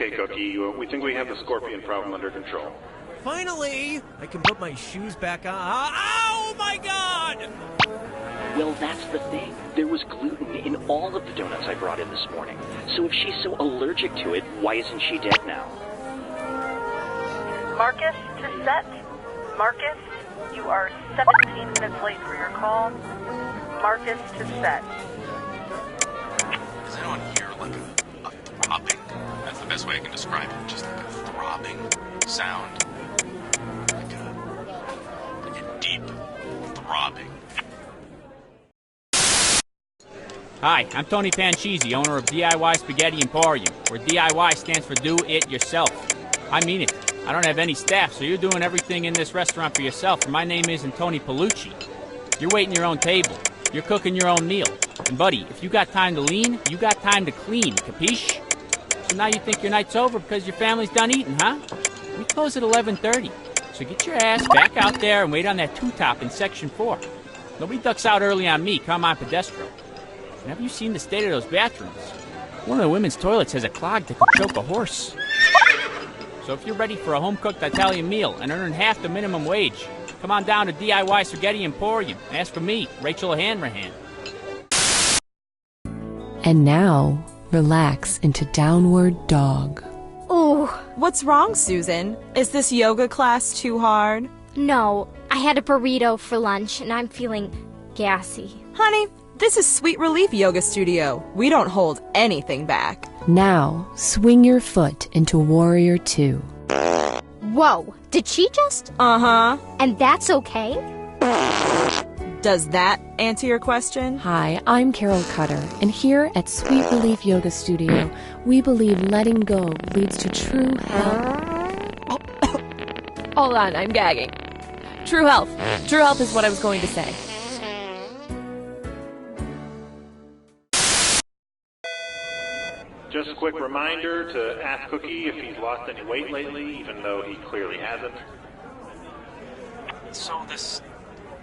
Okay, Cookie, we think we have the scorpion problem under control. Finally, I can put my shoes back on. Oh my God! Well, that's the thing. There was gluten in all of the donuts I brought in this morning. So if she's so allergic to it, why isn't she dead now? Marcus to set. Marcus, you are 17 minutes late for your call. Marcus to set. Does anyone hear like a throbbing? That's the best way I can describe it. Just like a throbbing sound. Like a deep throbbing. Hi, I'm Tony Panchisi, owner of DIY Spaghetti Emporium, where DIY stands for Do It Yourself. I mean it. I don't have any staff, so you're doing everything in this restaurant for yourself, and my name isn't Tony Palucci. You're waiting your own table. You're cooking your own meal. And buddy, if you got time to lean, you got time to clean, capiche? So now you think your night's over because your family's done eating, huh? We close at 11:30, so get your ass back out there and wait on that two-top in Section 4. Nobody ducks out early on me, come on Pedestro. And have you seen the state of those bathrooms? One of the women's toilets has a clog that could choke a horse. So if you're ready for a home-cooked Italian meal and earning half the minimum wage, come on down to DIY Spaghetti Emporium and ask for me, Rachel Hanrahan. And now, relax into Downward Dog. Ooh. What's wrong, Susan? Is this yoga class too hard? No, I had a burrito for lunch and I'm feeling gassy. Honey, this is Sweet Relief Yoga Studio. We don't hold anything back. Now, swing your foot into Warrior 2. Whoa, did she just? Uh-huh. And that's okay? Does that answer your question? Hi, I'm Carol Cutter, and here at Sweet Relief Yoga Studio, we believe letting go leads to true health. Hold on, I'm gagging. True health. True health is what I was going to say. Just a quick reminder to ask Cookie if he's lost any weight lately, even though he clearly hasn't. So this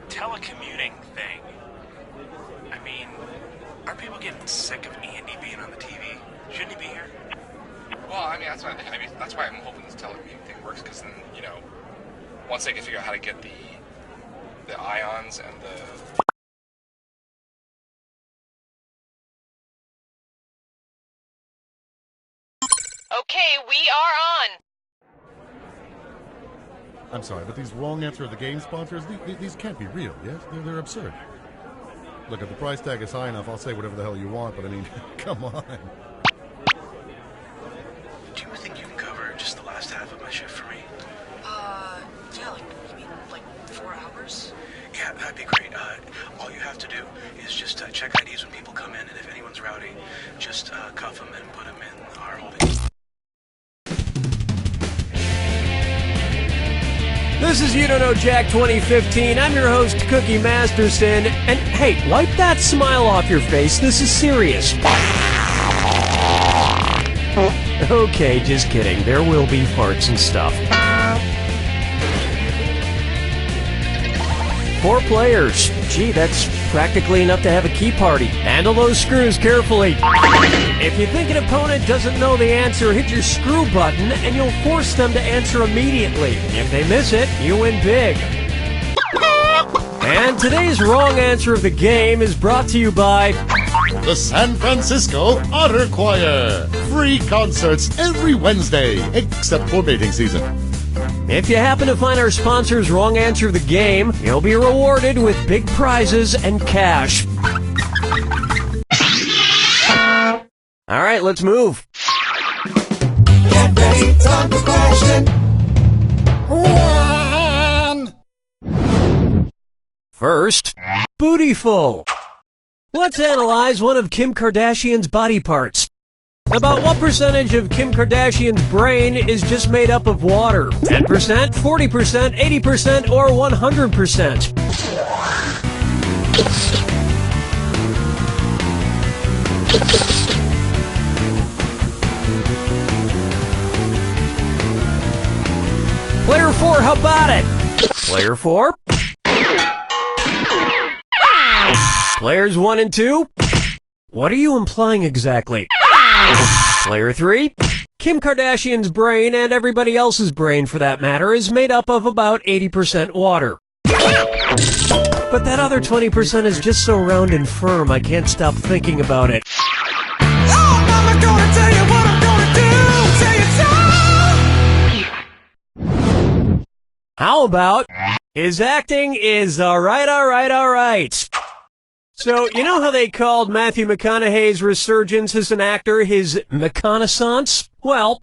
telecommuting thing, I mean, are people getting sick of Andy being on the TV? Shouldn't he be here? Well, I mean, that's why I'm hoping this telecommuting thing works, because then, you know, once they can figure out how to get the ions and the... Okay, we are on. I'm sorry, but these wrong answer of the game sponsors, these can't be real, yes? They're absurd. Look, if the price tag is high enough, I'll say whatever the hell you want, but I mean, come on. Do you think you can cover just the last half of my shift for me? Yeah, you mean 4 hours? Yeah, that'd be great. All you have to do is just check IDs when people come in, and if anyone's rowdy, just cuff them and put them in our holding. This is You Don't Know Jack 2015. I'm your host, Cookie Masterson. And hey, wipe that smile off your face. This is serious. Okay, just kidding. There will be farts and stuff. 4 players. Gee, that's practically enough to have a key party. Handle those screws carefully. If you think an opponent doesn't know the answer, hit your screw button and you'll force them to answer immediately. If they miss it, you win big. And today's wrong answer of the game is brought to you by The San Francisco Otter Choir. Free concerts every Wednesday, except for mating season. If you happen to find our sponsor's wrong answer of the game, you'll be rewarded with big prizes and cash. All right, let's move. Get ready, time for question 1. First, bootyful. Let's analyze one of Kim Kardashian's body parts. About what percentage of Kim Kardashian's brain is just made up of water? 10%, 40%, 80%, or 100%? Player 4, how about it? Player 4? Players 1 and 2? What are you implying exactly? Player 3? Kim Kardashian's brain, and everybody else's brain for that matter, is made up of about 80% water. But that other 20% is just so round and firm, I can't stop thinking about it. Oh, Mama, gonna tell you what I'm gonna do. Tell you so. How about his acting is alright. So, you know how they called Matthew McConaughey's resurgence as an actor his McConaissance? Well,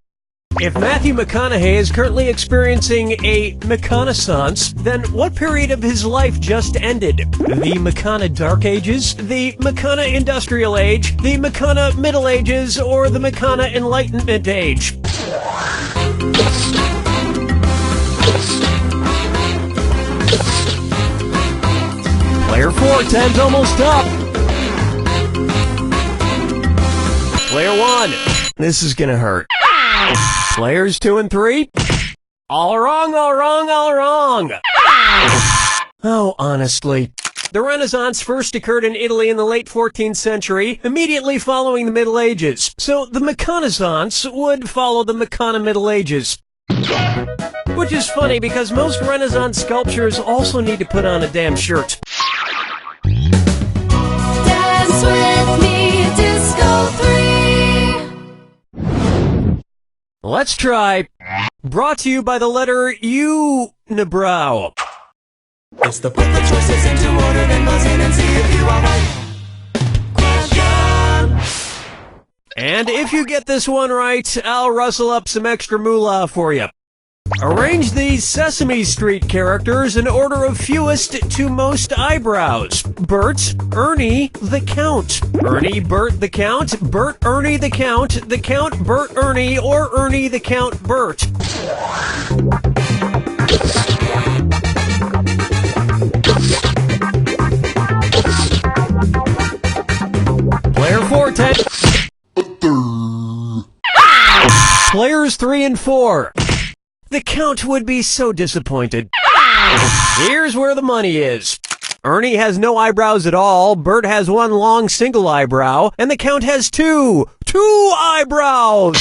if Matthew McConaughey is currently experiencing a McConaissance, then what period of his life just ended? The McCona Dark Ages? The McCona Industrial Age? The McCona Middle Ages? Or the McCona Enlightenment Age? Player 4, time's almost up. Player 1, this is gonna hurt. Players 2 and 3, all wrong. Oh, honestly. The Renaissance first occurred in Italy in the late 14th century, immediately following the Middle Ages. So the McConaissance would follow the McCona Middle Ages. Which is funny because most Renaissance sculptures also need to put on a damn shirt. Dance with me, Disco 3. Let's try. Brought to you by the letter U, Nabrow. It's the put the choices into order, then buzz in and see if you are right. Question. And if you get this one right, I'll rustle up some extra moolah for you. Arrange these Sesame Street characters in order of fewest to most eyebrows. Bert, Ernie, the Count. Ernie, Bert, the Count. Bert, Ernie, the Count. The Count, Bert, Ernie, or Ernie, the Count, Bert. Player 4, 10. Players 3 and 4. The Count would be so disappointed. Here's where the money is. Ernie has no eyebrows at all, Bert has one long single eyebrow, and the Count has two eyebrows!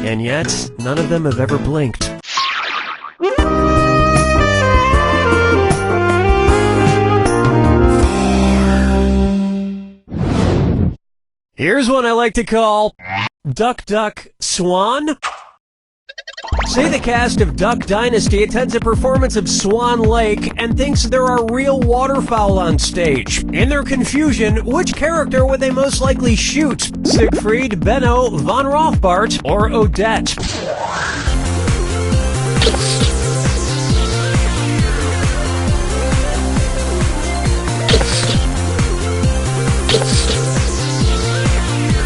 And yet, none of them have ever blinked. Here's one I like to call Duck, Duck, Swan. Say the cast of Duck Dynasty attends a performance of Swan Lake and thinks there are real waterfowl on stage. In their confusion, which character would they most likely shoot? Siegfried, Benno, Von Rothbart, or Odette?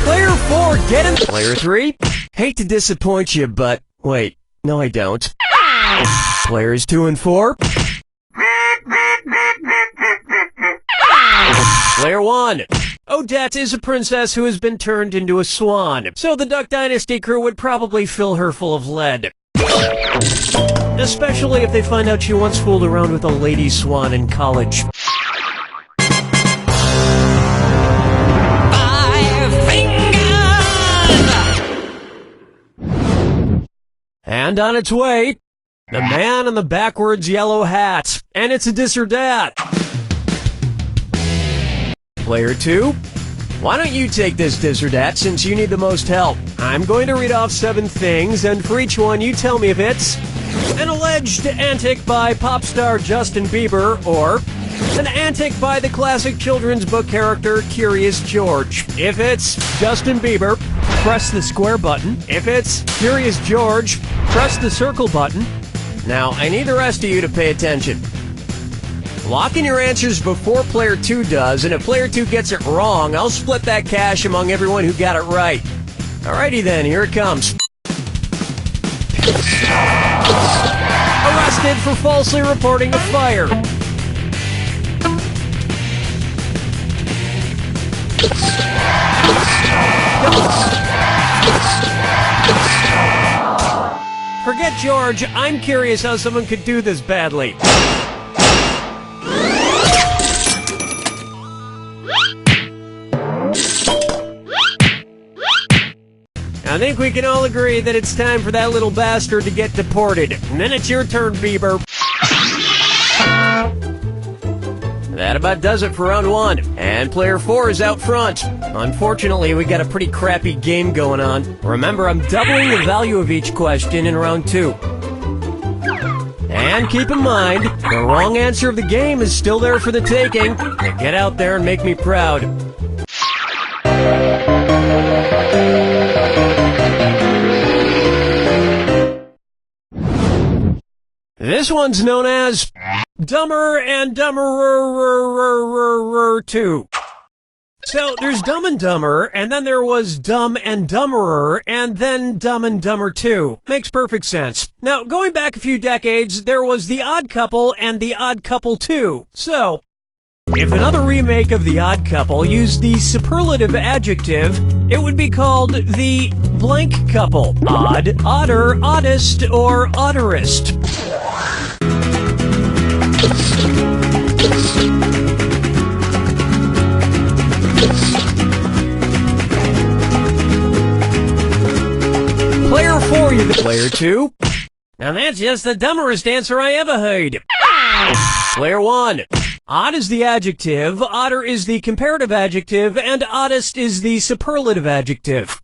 Player 4, get him! Player 3, hate to disappoint you, but wait, no I don't. Players 2 and 4. Player 1, Odette is a princess who has been turned into a swan, so the Duck Dynasty crew would probably fill her full of lead. Especially if they find out she once fooled around with a lady swan in college. And on its way, the man in the backwards yellow hat. And it's a dis or dat. Player 2, why don't you take this dis or dat since you need the most help? I'm going to read off 7 things, and for each one you tell me if it's an alleged antic by pop star Justin Bieber or an antic by the classic children's book character Curious George. If it's Justin Bieber, press the square button. If it's Curious George, press the circle button. Now, I need the rest of you to pay attention. Lock in your answers before Player 2 does, and if Player 2 gets it wrong, I'll split that cash among everyone who got it right. Alrighty then, here it comes. Arrested for falsely reporting a fire. Forget George, I'm curious how someone could do this badly. I think we can all agree that it's time for that little bastard to get deported. And then it's your turn, Bieber. That about does it for round 1. And player 4 is out front. Unfortunately, we got a pretty crappy game going on. Remember, I'm doubling the value of each question in round 2. And keep in mind, the wrong answer of the game is still there for the taking. Now get out there and make me proud. This one's known as Dumber and Dumberer 2. So there's Dumb and Dumber, and then there was Dumb and Dumberer, and then Dumb and Dumber 2. Makes perfect sense. Now, going back a few decades, there was The Odd Couple and The Odd Couple 2. So, if another remake of The Odd Couple used the superlative adjective, it would be called The Blank Couple. Odd, odder, oddest, or odderest. Player 4, you Player 2. Now that's just the dumberest answer I ever heard. Player 1. Odd is the adjective, odder is the comparative adjective, and oddest is the superlative adjective.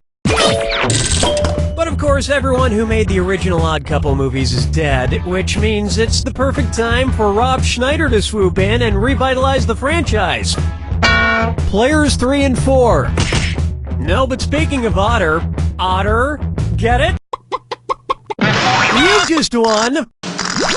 But of course, everyone who made the original Odd Couple movies is dead, which means it's the perfect time for Rob Schneider to swoop in and revitalize the franchise. Players 3 and 4. No, but speaking of otter, get it? You just won!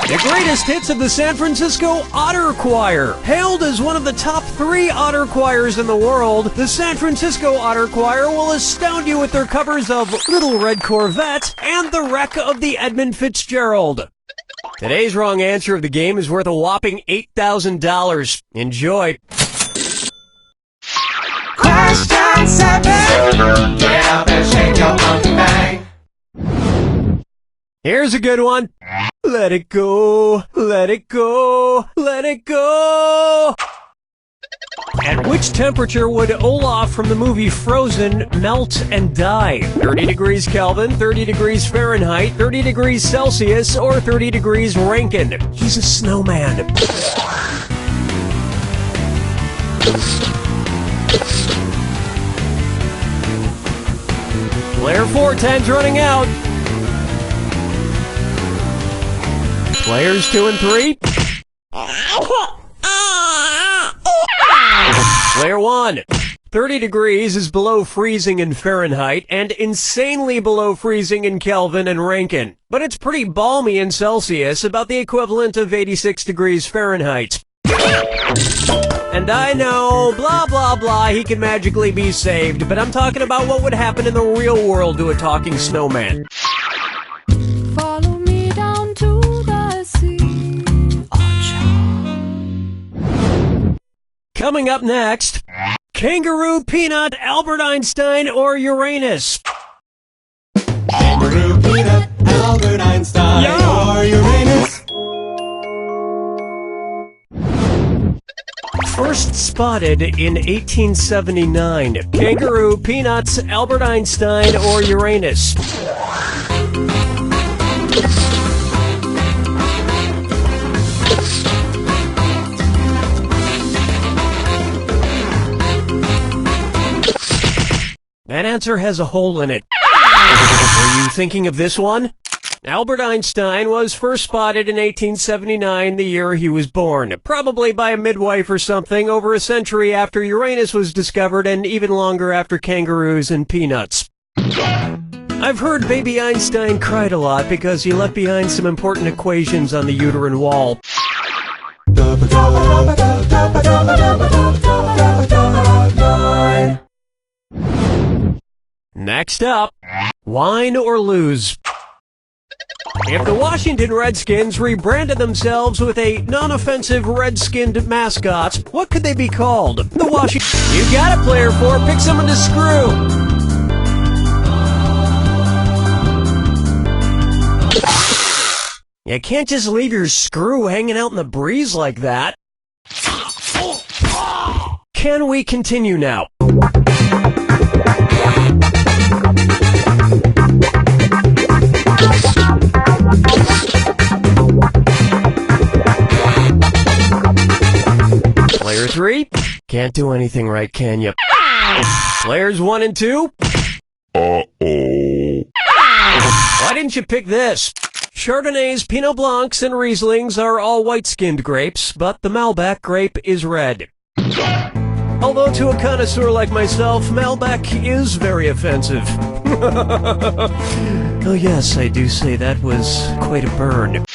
The greatest hits of the San Francisco Otter Choir. Hailed as one of the top 3 otter choirs in the world, the San Francisco Otter Choir will astound you with their covers of Little Red Corvette and The Wreck of the Edmund Fitzgerald. Today's wrong answer of the game is worth a whopping $8,000. Enjoy. Question 7. Get up and shake your monkey bang. Here's a good one. Let it go, let it go, let it go. At which temperature would Olaf from the movie Frozen melt and die? 30 degrees Kelvin, 30 degrees Fahrenheit, 30 degrees Celsius, or 30 degrees Rankine? He's a snowman. Player 4, time's running out. Players 2 and 3. Player 1. 30 degrees is below freezing in Fahrenheit and insanely below freezing in Kelvin and Rankine. But it's pretty balmy in Celsius, about the equivalent of 86 degrees Fahrenheit. And I know, blah blah blah, he can magically be saved, but I'm talking about what would happen in the real world to a talking snowman. Follow me down to the sea. Coming up next, Kangaroo, Peanut, Albert Einstein, or Uranus? Kangaroo, Peanut, Albert Einstein, or Uranus. First spotted in 1879. Kangaroo, Peanuts, Albert Einstein, or Uranus? That answer has a hole in it. Were you thinking of this one? Albert Einstein was first spotted in 1879, the year he was born, probably by a midwife or something, over a century after Uranus was discovered and even longer after kangaroos and peanuts. I've heard baby Einstein cried a lot because he left behind some important equations on the uterine wall. Next up, wine or lose? If the Washington Redskins rebranded themselves with a non-offensive red-skinned mascot, what could they be called? The Washington... You got it, Player 4. Pick someone to screw. You can't just leave your screw hanging out in the breeze like that. Can we continue now? Can't do anything right, can you? Players 1 and 2? Uh-oh. Why didn't you pick this? Chardonnays, Pinot Blancs, and Rieslings are all white-skinned grapes, but the Malbec grape is red. Although to a connoisseur like myself, Malbec is very offensive. Oh yes, I do say that was quite a burn.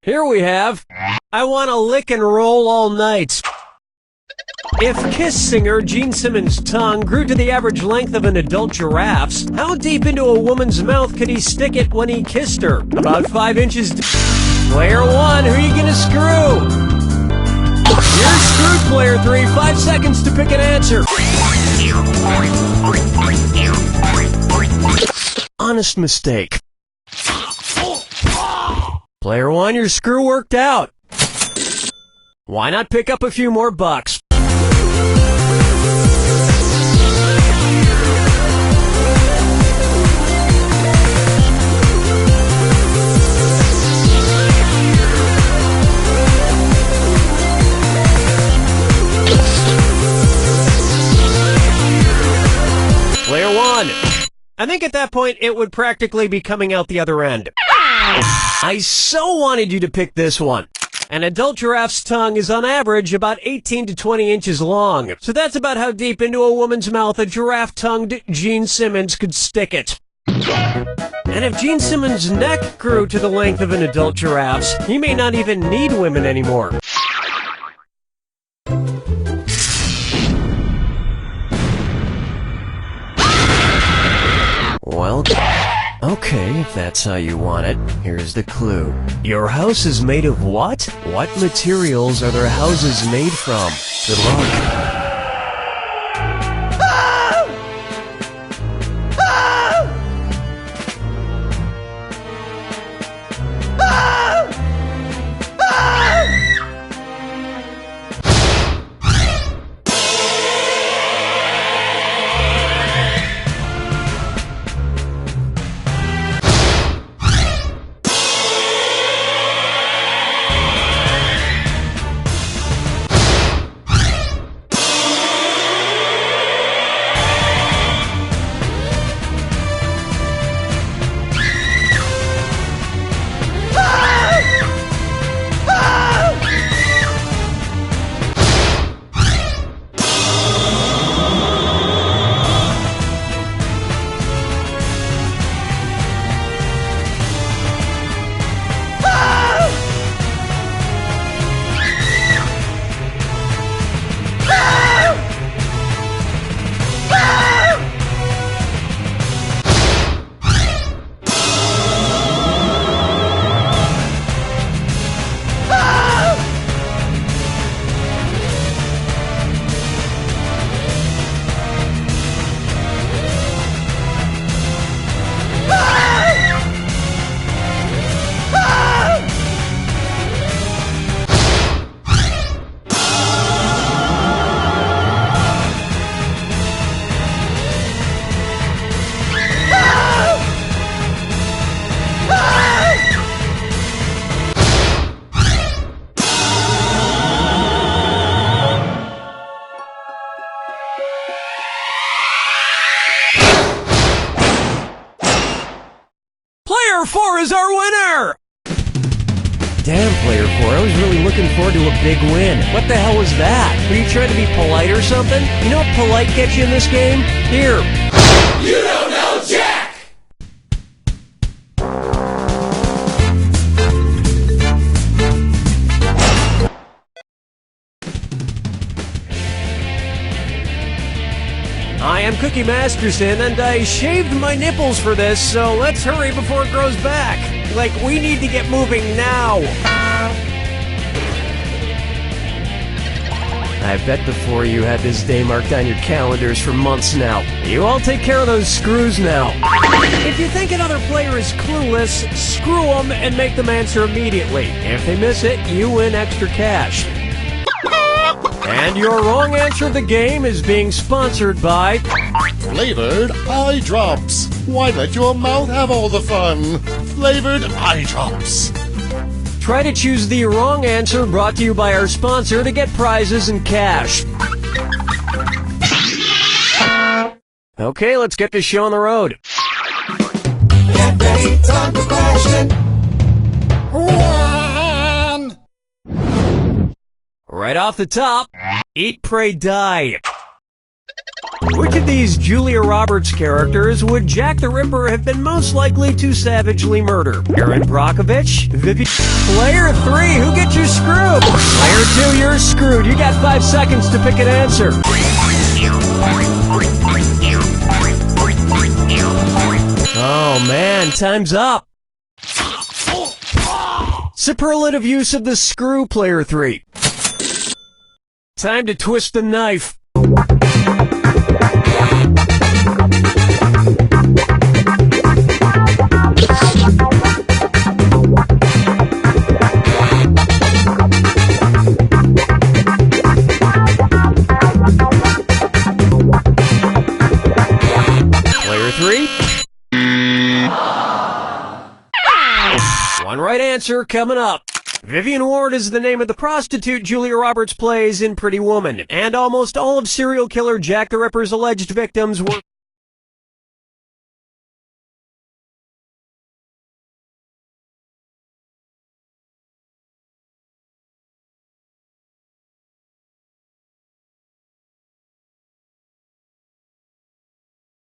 Here we have, I wanna lick and roll all night. If Kiss singer Gene Simmons' tongue grew to the average length of an adult giraffe's, how deep into a woman's mouth could he stick it when he kissed her? About 5 inches deep. Player 1, who are you gonna screw? You're screwed, player 3. 5 seconds to pick an answer. Honest mistake. Player 1, your screw worked out. Why not pick up a few more bucks? Player 1. I think at that point it would practically be coming out the other end. I so wanted you to pick this one. An adult giraffe's tongue is on average about 18 to 20 inches long. So that's about how deep into a woman's mouth a giraffe-tongued Gene Simmons could stick it. And if Gene Simmons' neck grew to the length of an adult giraffe's, he may not even need women anymore. Well, okay, if that's how you want it, here's the clue. Your house is made of what? What materials are their houses made from? Good luck. Player 4 is our winner! Damn, Player 4, I was really looking forward to a big win. What the hell was that? Were you trying to be polite or something? You know what polite gets you in this game? Here. You don't know Jack! I am Cookie Masterson, and I shaved my nipples for this, so let's hurry before it grows back. Like, we need to get moving now. I bet the four of you had this day marked on your calendars for months now. You all take care of those screws now. If you think another player is clueless, screw them and make them answer immediately. If they miss it, you win extra cash. And your wrong answer of the game is being sponsored by Flavored Eye Drops. Why let your mouth have all the fun? Flavored eye drops. Try to choose the wrong answer, brought to you by our sponsor, to get prizes and cash. Okay, let's get this show on the road. Get ready, time for question 1. Right off the top, Eat, Pray, Die. Which of these Julia Roberts characters would Jack the Ripper have been most likely to savagely murder? Erin Brockovich? Player 3, who gets you screwed? Player 2, you're screwed. You got 5 seconds to pick an answer. Oh man, time's up. Superlative use of the screw, Player 3. Time to twist the knife. Player 3. One right answer coming up. Vivian Ward is the name of the prostitute Julia Roberts plays in Pretty Woman, and almost all of serial killer Jack the Ripper's alleged victims were...